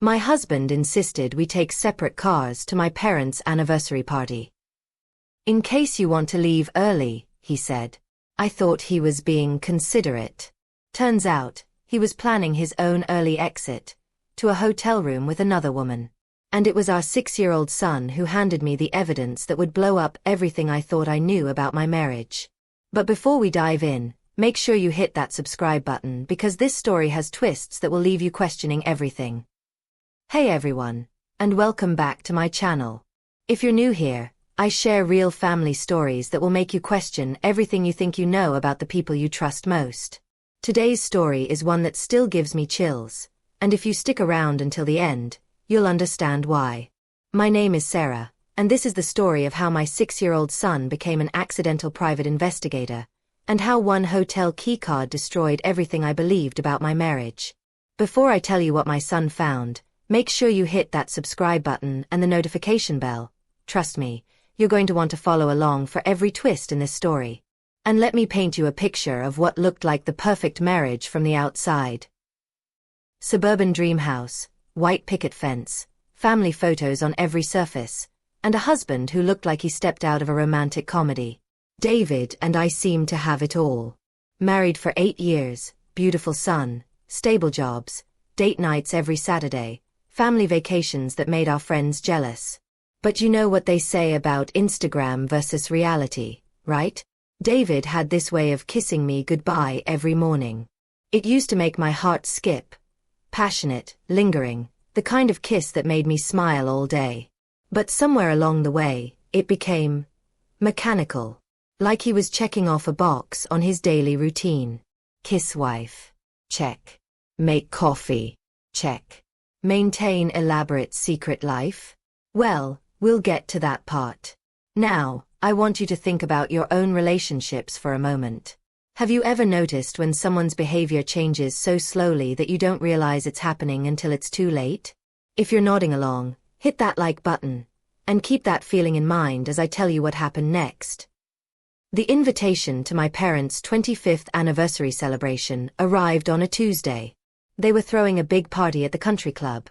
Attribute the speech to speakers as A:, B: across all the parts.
A: My husband insisted we take separate cars to my parents' anniversary party. In case you want to leave early, he said. I thought he was being considerate. Turns out, he was planning his own early exit to a hotel room with another woman. And it was our 6-year-old son who handed me the evidence that would blow up everything I thought I knew about my marriage. But before we dive in, make sure you hit that subscribe button because this story has twists that will leave you questioning everything. Hey everyone, and welcome back to my channel. If you're new here, I share real family stories that will make you question everything you think you know about the people you trust most. Today's story is one that still gives me chills, and if you stick around until the end, you'll understand why. My name is Sarah, and this is the story of how my 6-year-old son became an accidental private investigator, and how one hotel keycard destroyed everything I believed about my marriage. Before I tell you what my son found, make sure you hit that subscribe button and the notification bell. Trust me, you're going to want to follow along for every twist in this story. And let me paint you a picture of what looked like the perfect marriage from the outside. Suburban dream house, white picket fence, family photos on every surface, and a husband who looked like he stepped out of a romantic comedy. David and I seemed to have it all. Married for 8 years, beautiful son, stable jobs, date nights every Saturday, family vacations that made our friends jealous. But you know what they say about Instagram versus reality, right? David had this way of kissing me goodbye every morning. It used to make my heart skip. Passionate, lingering, the kind of kiss that made me smile all day. But somewhere along the way, it became mechanical. Like he was checking off a box on his daily routine. Kiss wife. Check. Make coffee. Check. Maintain elaborate secret life? Well, we'll get to that part. Now, I want you to think about your own relationships for a moment. Have you ever noticed when someone's behavior changes so slowly that you don't realize it's happening until it's too late? If you're nodding along, hit that like button, and keep that feeling in mind as I tell you what happened next. The invitation to my parents' 25th anniversary celebration arrived on a Tuesday. They were throwing a big party at the country club.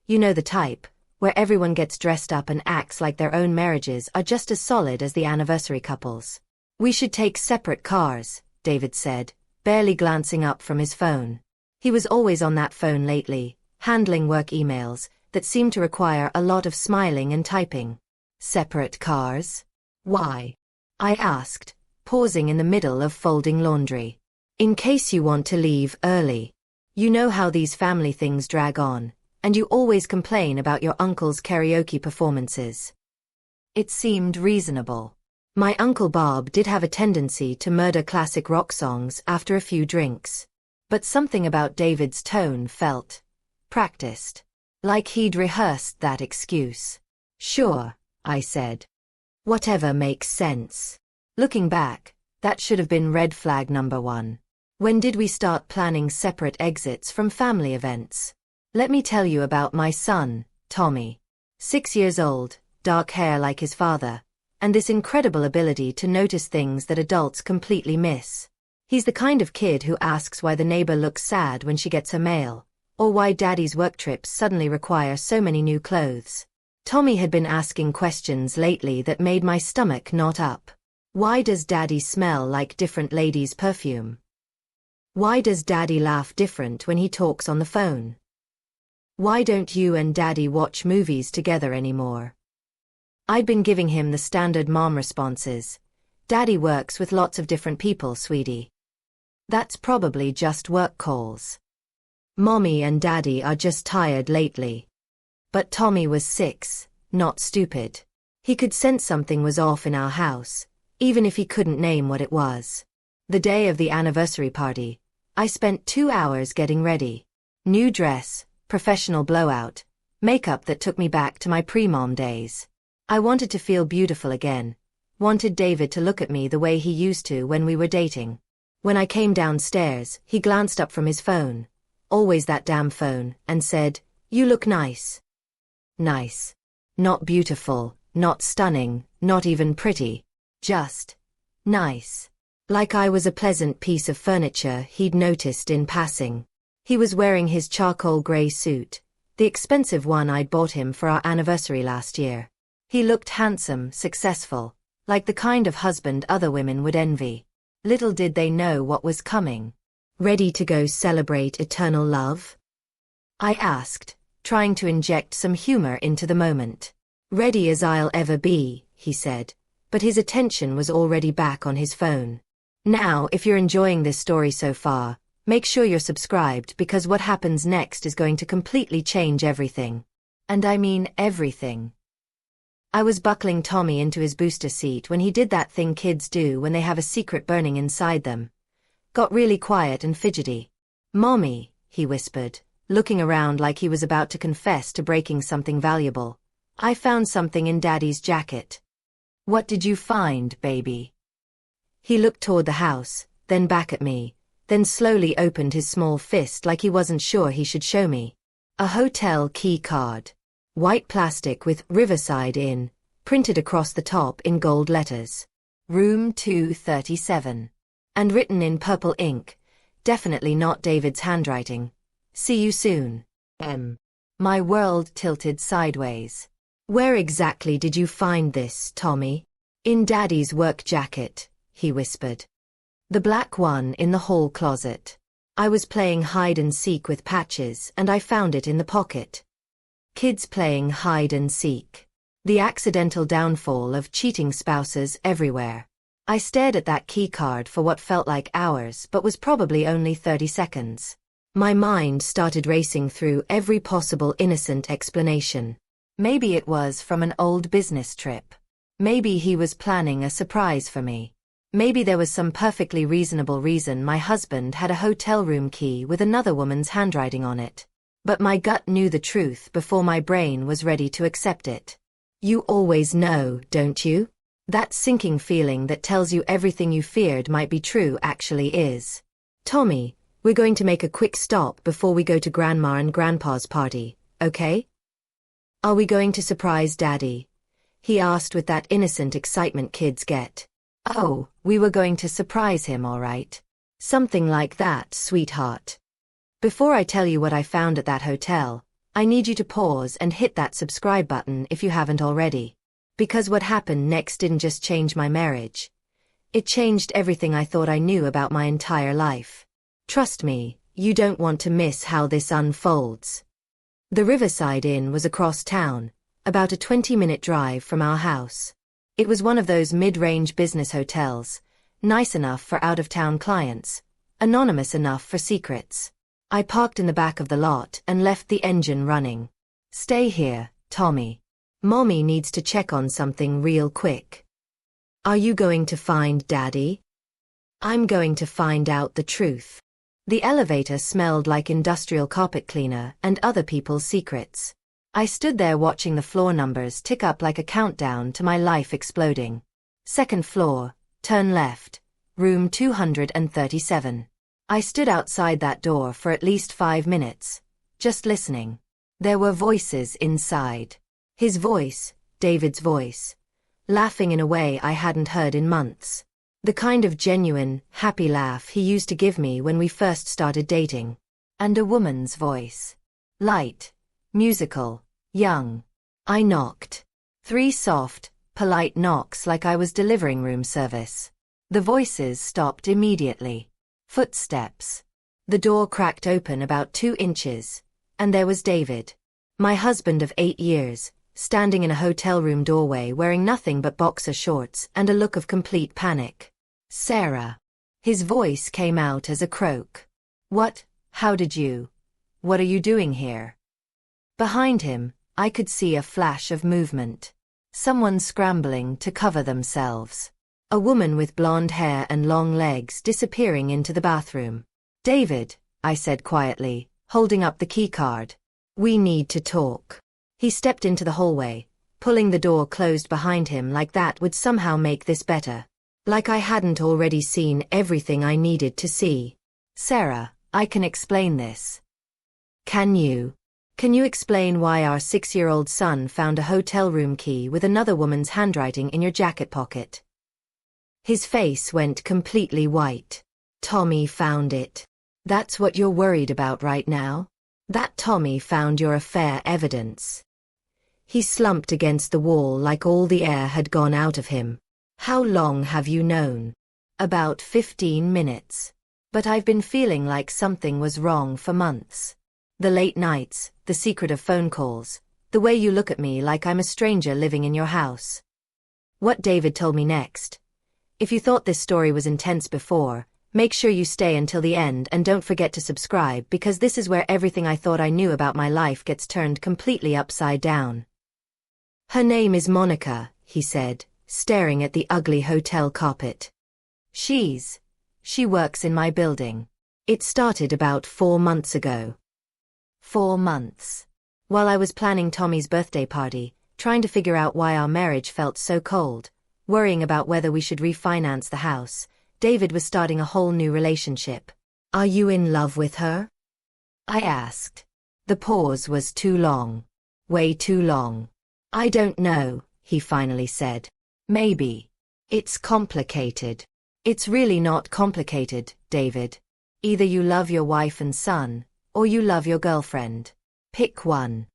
A: You know the type, where everyone gets dressed up and acts like their own marriages are just as solid as the anniversary couples. We should take separate cars, David said, barely glancing up from his phone. He was always on that phone lately, handling work emails that seemed to require a lot of smiling and typing. Separate cars? Why? I asked, pausing in the middle of folding laundry. In case you want to leave early. You know how these family things drag on, and you always complain about your uncle's karaoke performances. It seemed reasonable. My Uncle Bob did have a tendency to murder classic rock songs after a few drinks. But something about David's tone felt practiced. Like he'd rehearsed that excuse. Sure, I said. Whatever makes sense. Looking back, that should have been red flag number 1. When did we start planning separate exits from family events? Let me tell you about my son, Tommy. 6 years old, dark hair like his father, and this incredible ability to notice things that adults completely miss. He's the kind of kid who asks why the neighbor looks sad when she gets her mail, or why daddy's work trips suddenly require so many new clothes. Tommy had been asking questions lately that made my stomach knot up. Why does daddy smell like different ladies' perfume? Why does daddy laugh different when he talks on the phone? Why don't you and daddy watch movies together anymore? I'd been giving him the standard mom responses. Daddy works with lots of different people, sweetie. That's probably just work calls. Mommy and daddy are just tired lately. But Tommy was 6, not stupid. He could sense something was off in our house, even if he couldn't name what it was. The day of the anniversary party, I spent 2 hours getting ready. New dress, professional blowout, makeup that took me back to my pre-mom days. I wanted to feel beautiful again, wanted David to look at me the way he used to when we were dating. When I came downstairs, he glanced up from his phone, always that damn phone, and said, "You look nice." Nice. Not beautiful, not stunning, not even pretty. Just nice. Like I was a pleasant piece of furniture he'd noticed in passing. He was wearing his charcoal gray suit, The expensive one I'd bought him for our anniversary last year. He looked handsome, successful, like the kind of husband other women would envy. Little did they know what was coming. Ready to go celebrate eternal love? I asked, trying to inject some humor into the moment. Ready as I'll ever be, he said, but his attention was already back on his phone. Now, if you're enjoying this story so far, make sure you're subscribed because what happens next is going to completely change everything. And I mean everything. I was buckling Tommy into his booster seat when he did that thing kids do when they have a secret burning inside them. Got really quiet and fidgety. "Mommy," he whispered, looking around like he was about to confess to breaking something valuable. "I found something in Daddy's jacket." "What did you find, baby?" He looked toward the house, then back at me, then slowly opened his small fist like he wasn't sure he should show me. A hotel key card. White plastic with Riverside Inn, printed across the top in gold letters. Room 237. And written in purple ink, definitely not David's handwriting. "See you soon, M." My world tilted sideways. "Where exactly did you find this, Tommy?" "In Daddy's work jacket," he whispered. "The black one in the hall closet. I was playing hide and seek with Patches and I found it in the pocket." Kids playing hide and seek. The accidental downfall of cheating spouses everywhere. I stared at that key card for what felt like hours but was probably only 30 seconds. My mind started racing through every possible innocent explanation. Maybe it was from an old business trip. Maybe he was planning a surprise for me. Maybe there was some perfectly reasonable reason my husband had a hotel room key with another woman's handwriting on it. But my gut knew the truth before my brain was ready to accept it. You always know, don't you? That sinking feeling that tells you everything you feared might be true actually is. "Tommy, we're going to make a quick stop before we go to Grandma and Grandpa's party, okay?" "Are we going to surprise Daddy?" he asked with that innocent excitement kids get. "Oh, we were going to surprise him, all right. Something like that, sweetheart." Before I tell you what I found at that hotel, I need you to pause and hit that subscribe button if you haven't already. Because what happened next didn't just change my marriage. It changed everything I thought I knew about my entire life. Trust me, you don't want to miss how this unfolds. The Riverside Inn was across town, about a 20-minute drive from our house. It was one of those mid-range business hotels, nice enough for out-of-town clients, anonymous enough for secrets. I parked in the back of the lot and left the engine running. "Stay here, Tommy. Mommy needs to check on something real quick." "Are you going to find Daddy?" "I'm going to find out the truth." The elevator smelled like industrial carpet cleaner and other people's secrets. I stood there watching the floor numbers tick up like a countdown to my life exploding. "Second floor, turn left, room 237. I stood outside that door for at least 5 minutes, just listening. There were voices inside. His voice, David's voice. Laughing in a way I hadn't heard in months. The kind of genuine, happy laugh he used to give me when we first started dating. And a woman's voice. Light, musical, young. I knocked. 3 soft, polite knocks like I was delivering room service. The voices stopped immediately. Footsteps. The door cracked open about 2 inches, and there was David. My husband of 8 years, standing in a hotel room doorway wearing nothing but boxer shorts and a look of complete panic. "Sarah." His voice came out as a croak. "What? How did you? What are you doing here?" Behind him, I could see a flash of movement. Someone scrambling to cover themselves. A woman with blonde hair and long legs disappearing into the bathroom. "David," I said quietly, holding up the key card. "We need to talk." He stepped into the hallway, pulling the door closed behind him like that would somehow make this better. Like I hadn't already seen everything I needed to see. "Sarah, I can explain this." "Can you? Can you explain why our 6-year-old son found a hotel room key with another woman's handwriting in your jacket pocket?" His face went completely white. "Tommy found it. That's what you're worried about right now?" That Tommy found your affair evidence. He slumped against the wall like all the air had gone out of him. How long have you known? About 15 minutes. But I've been feeling like something was wrong for months. The late nights, the secretive phone calls, the way you look at me like I'm a stranger living in your house. What David told me next. If you thought this story was intense before, make sure you stay until the end and don't forget to subscribe, because this is where everything I thought I knew about my life gets turned completely upside down. Her name is Monica, he said, staring at the ugly hotel carpet. She works in my building. It started about 4 months ago. 4 months. While I was planning Tommy's birthday party, trying to figure out why our marriage felt so cold, worrying about whether we should refinance the house, David was starting a whole new relationship. Are you in love with her? I asked. The pause was too long. Way too long. I don't know, he finally said. Maybe. It's complicated. It's really not complicated, David. Either you love your wife and son, or you love your girlfriend. Pick one.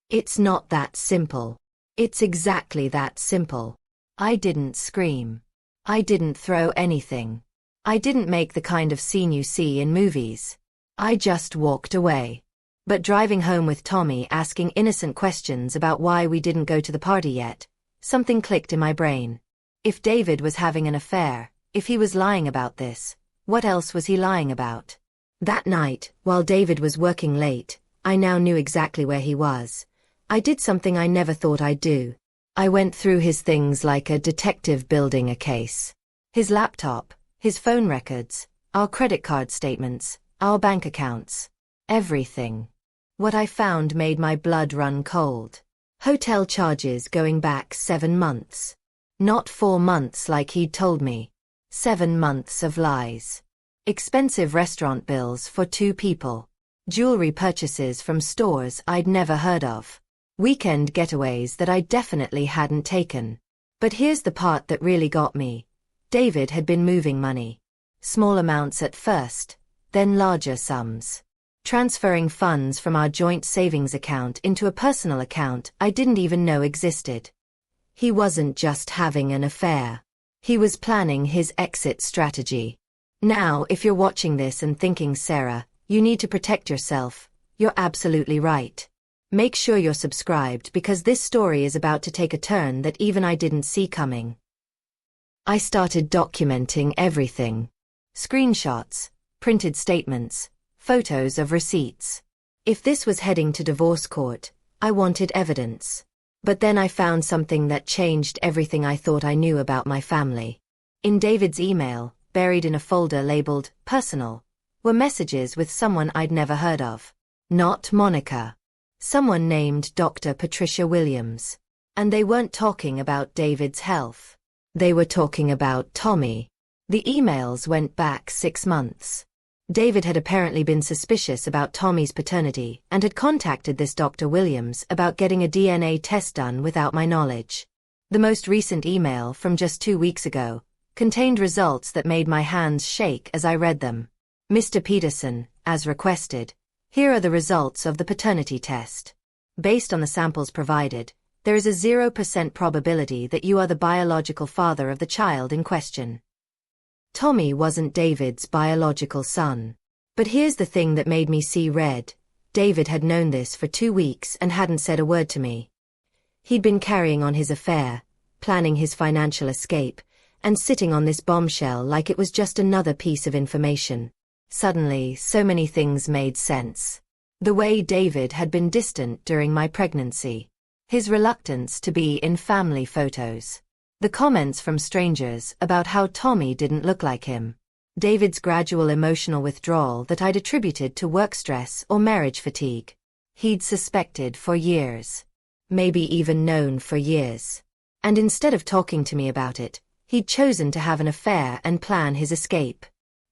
A: It's not that simple. It's exactly that simple. I didn't scream. I didn't throw anything. I didn't make the kind of scene you see in movies. I just walked away. But driving home with Tommy asking innocent questions about why we didn't go to the party yet, something clicked in my brain. If David was having an affair, if he was lying about this, what else was he lying about? That night, while David was working late, I now knew exactly where he was. I did something I never thought I'd do. I went through his things like a detective building a case. His laptop, his phone records, our credit card statements, our bank accounts. Everything. What I found made my blood run cold. Hotel charges going back 7 months. Not 4 months like he'd told me. 7 months of lies. Expensive restaurant bills for 2 people. Jewelry purchases from stores I'd never heard of. Weekend getaways that I definitely hadn't taken. But here's the part that really got me. David had been moving money. Small amounts at first, then larger sums. Transferring funds from our joint savings account into a personal account I didn't even know existed. He wasn't just having an affair. He was planning his exit strategy. Now, if you're watching this and thinking, Sarah, you need to protect yourself, you're absolutely right. Make sure you're subscribed, because this story is about to take a turn that even I didn't see coming. I started documenting everything. Screenshots, printed statements, photos of receipts. If this was heading to divorce court, I wanted evidence. But then I found something that changed everything I thought I knew about my family. In David's email, buried in a folder labeled Personal, were messages with someone I'd never heard of. Not Monica. Someone named Dr. Patricia Williams. And they weren't talking about David's health. They were talking about Tommy. The emails went back 6 months. David had apparently been suspicious about Tommy's paternity and had contacted this Dr. Williams about getting a DNA test done without my knowledge. The most recent email, from just 2 weeks ago, contained results that made my hands shake as I read them. Mr. Peterson, as requested, here are the results of the paternity test. Based on the samples provided, there is a 0% probability that you are the biological father of the child in question. Tommy wasn't David's biological son. But here's the thing that made me see red. David had known this for 2 weeks and hadn't said a word to me. He'd been carrying on his affair, planning his financial escape, and sitting on this bombshell like it was just another piece of information. Suddenly, so many things made sense. The way David had been distant during my pregnancy. His reluctance to be in family photos. The comments from strangers about how Tommy didn't look like him. David's gradual emotional withdrawal that I'd attributed to work stress or marriage fatigue. He'd suspected for years. Maybe even known for years. And instead of talking to me about it, he'd chosen to have an affair and plan his escape.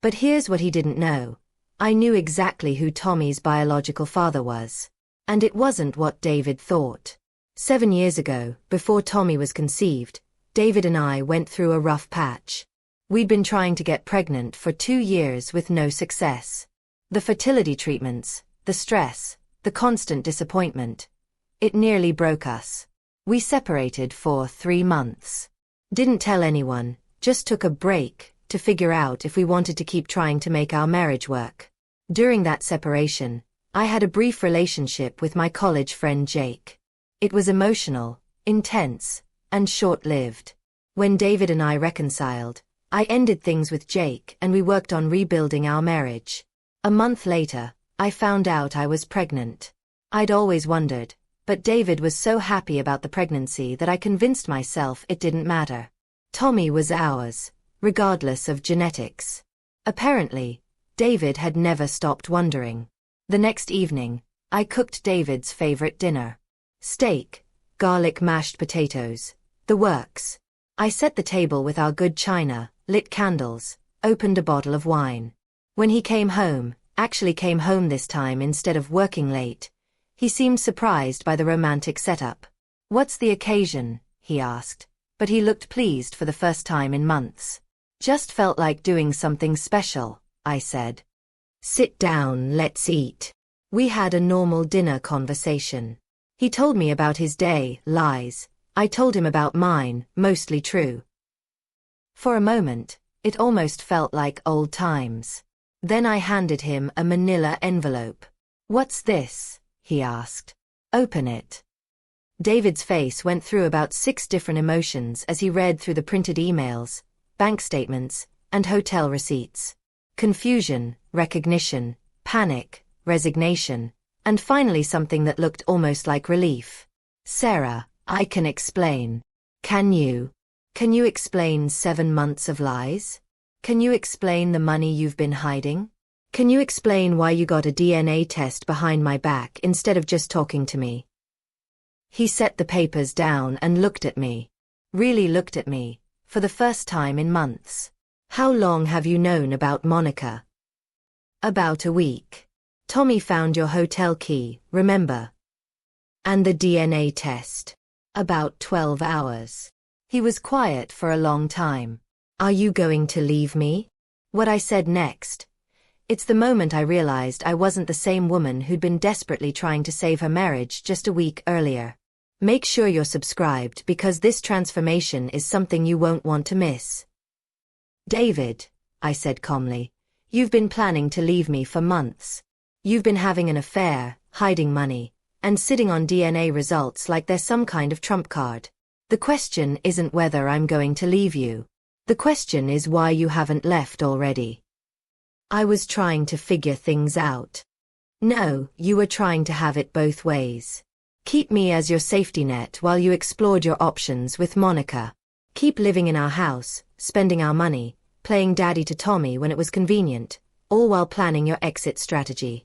A: But here's what he didn't know. I knew exactly who Tommy's biological father was. And it wasn't what David thought. 7 years ago, before Tommy was conceived, David and I went through a rough patch. We'd been trying to get pregnant for 2 years with no success. The fertility treatments, the stress, the constant disappointment. It nearly broke us. We separated for 3 months. Didn't tell anyone, just took a break to figure out if we wanted to keep trying to make our marriage work. During that separation, I had a brief relationship with my college friend Jake. It was emotional, intense, and short-lived. When David and I reconciled, I ended things with Jake and we worked on rebuilding our marriage. A month later, I found out I was pregnant. I'd always wondered, but David was so happy about the pregnancy that I convinced myself it didn't matter. Tommy was ours, regardless of genetics. Apparently, David had never stopped wondering. The next evening, I cooked David's favorite dinner. Steak, garlic mashed potatoes, the works. I set the table with our good china, lit candles, opened a bottle of wine. When he came home, actually came home this time instead of working late, he seemed surprised by the romantic setup. "What's the occasion?" he asked, but he looked pleased for the first time in months. "Just felt like doing something special," I said. "Sit down, let's eat." We had a normal dinner conversation. He told me about his day, lies. I told him about mine, mostly true. For a moment, it almost felt like old times. Then I handed him a manila envelope. "What's this?" he asked. "Open it." David's face went through about 6 different emotions as he read through the printed emails, bank statements, and hotel receipts. Confusion, recognition, panic, resignation, and finally something that looked almost like relief. "Sarah, I can explain." Can you explain 7 months of lies? Can you explain the money you've been hiding? Can you explain why you got a DNA test behind my back instead of just talking to me? He set the papers down and looked at me. Really looked at me, for the first time in months. "How long have you known about Monica?" "About a week. Tommy found your hotel key, remember? And the DNA test?" "About 12 hours. He was quiet for a long time. "Are you going to leave me?" What I said next. It's the moment I realized I wasn't the same woman who'd been desperately trying to save her marriage just a week earlier. Make sure you're subscribed because this transformation is something you won't want to miss. "David," I said calmly, "you've been planning to leave me for months. You've been having an affair, hiding money, and sitting on DNA results like they're some kind of trump card. The question isn't whether I'm going to leave you. The question is why you haven't left already." I was trying to figure things out. "No, you were trying to have it both ways. Keep me as your safety net while you explored your options with Monica. Keep living in our house, spending our money, playing daddy to Tommy when it was convenient, all while planning your exit strategy."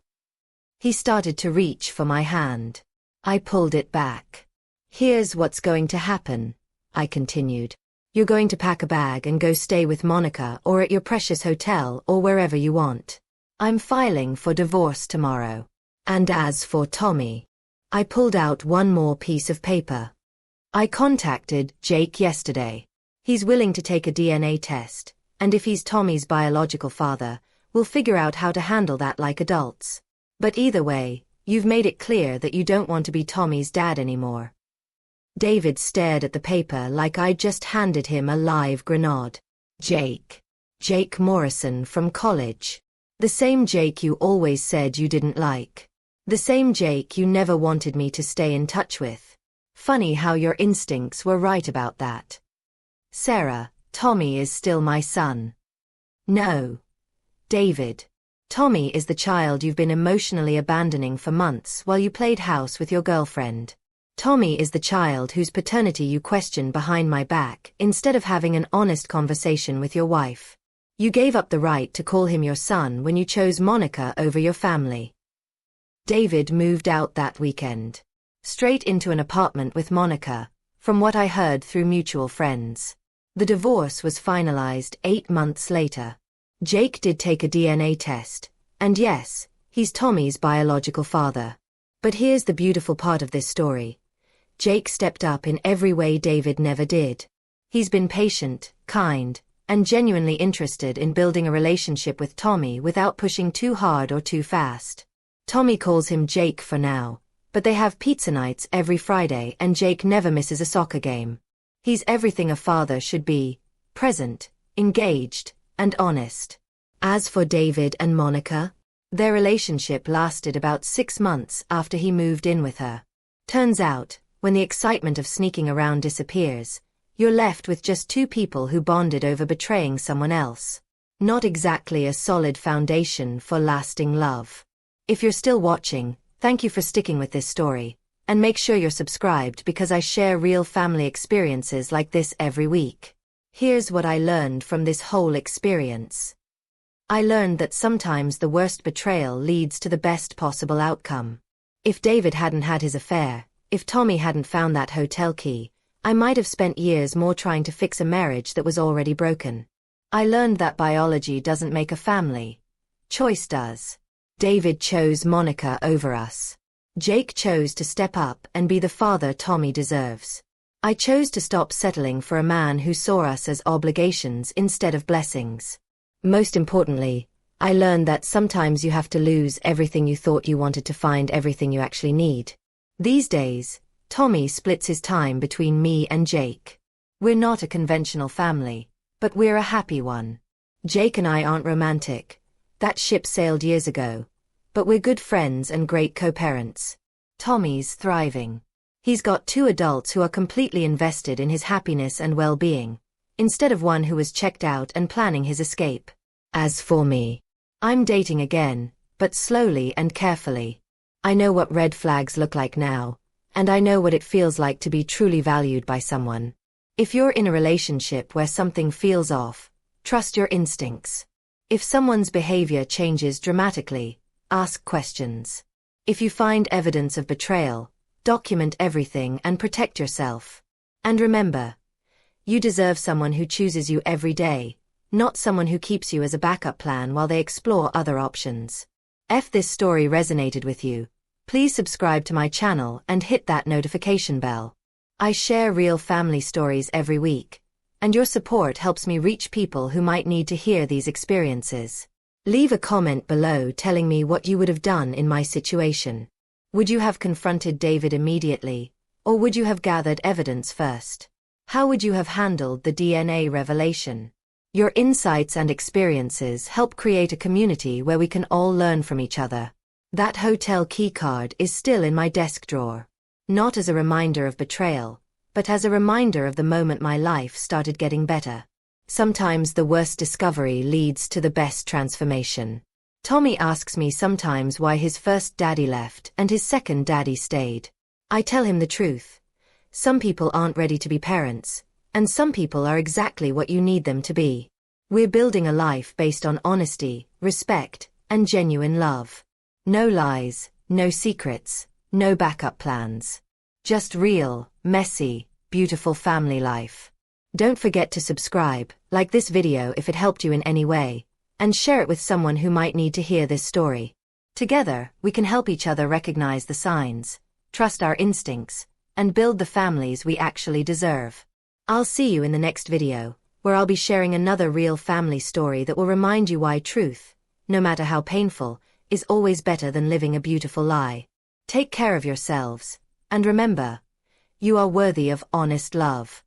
A: He started to reach for my hand. I pulled it back. "Here's what's going to happen," I continued. "You're going to pack a bag and go stay with Monica or at your precious hotel or wherever you want. I'm filing for divorce tomorrow. And as for Tommy..." I pulled out one more piece of paper. "I contacted Jake yesterday. He's willing to take a DNA test, and if he's Tommy's biological father, we'll figure out how to handle that like adults. But either way, you've made it clear that you don't want to be Tommy's dad anymore." David stared at the paper like I'd just handed him a live grenade. Jake Morrison from college. The same Jake you always said you didn't like. The same Jake you never wanted me to stay in touch with. Funny how your instincts were right about that. "Sarah, Tommy is still my son." "No. David. Tommy is the child you've been emotionally abandoning for months while you played house with your girlfriend. Tommy is the child whose paternity you questioned behind my back instead of having an honest conversation with your wife. You gave up the right to call him your son when you chose Monica over your family." David moved out that weekend. Straight into an apartment with Monica, from what I heard through mutual friends. The divorce was finalized 8 months later. Jake did take a DNA test, and yes, he's Tommy's biological father. But here's the beautiful part of this story. Jake stepped up in every way David never did. He's been patient, kind, and genuinely interested in building a relationship with Tommy without pushing too hard or too fast. Tommy calls him Jake for now, but they have pizza nights every Friday and Jake never misses a soccer game. He's everything a father should be: present, engaged, and honest. As for David and Monica, their relationship lasted about 6 months after he moved in with her. Turns out, when the excitement of sneaking around disappears, you're left with just two people who bonded over betraying someone else. Not exactly a solid foundation for lasting love. If you're still watching, thank you for sticking with this story, and make sure you're subscribed because I share real family experiences like this every week. Here's what I learned from this whole experience. I learned that sometimes the worst betrayal leads to the best possible outcome. If David hadn't had his affair, if Tommy hadn't found that hotel key, I might have spent years more trying to fix a marriage that was already broken. I learned that biology doesn't make a family. Choice does. David chose Monica over us. Jake chose to step up and be the father Tommy deserves. I chose to stop settling for a man who saw us as obligations instead of blessings. Most importantly, I learned that sometimes you have to lose everything you thought you wanted to find everything you actually need. These days, Tommy splits his time between me and Jake. We're not a conventional family, but we're a happy one. Jake and I aren't romantic. That ship sailed years ago. But we're good friends and great co-parents. Tommy's thriving. He's got 2 adults who are completely invested in his happiness and well-being, instead of one who was checked out and planning his escape. As for me, I'm dating again, but slowly and carefully. I know what red flags look like now, and I know what it feels like to be truly valued by someone. If you're in a relationship where something feels off, trust your instincts. If someone's behavior changes dramatically, ask questions. If you find evidence of betrayal, document everything and protect yourself. And remember, you deserve someone who chooses you every day, not someone who keeps you as a backup plan while they explore other options. If this story resonated with you, please subscribe to my channel and hit that notification bell. I share real family stories every week, and your support helps me reach people who might need to hear these experiences. Leave a comment below telling me what you would have done in my situation. Would you have confronted David immediately, or would you have gathered evidence first? How would you have handled the DNA revelation? Your insights and experiences help create a community where we can all learn from each other. That hotel keycard is still in my desk drawer. Not as a reminder of betrayal, but as a reminder of the moment my life started getting better. Sometimes the worst discovery leads to the best transformation. Tommy asks me sometimes why his first daddy left and his second daddy stayed. I tell him the truth. Some people aren't ready to be parents, and some people are exactly what you need them to be. We're building a life based on honesty, respect, and genuine love. No lies, no secrets, no backup plans. Just real, messy, beautiful family life. Don't forget to subscribe, like this video if it helped you in any way, and share it with someone who might need to hear this story. Together, we can help each other recognize the signs, trust our instincts, and build the families we actually deserve. I'll see you in the next video, where I'll be sharing another real family story that will remind you why truth, no matter how painful, is always better than living a beautiful lie. Take care of yourselves, and remember, you are worthy of honest love.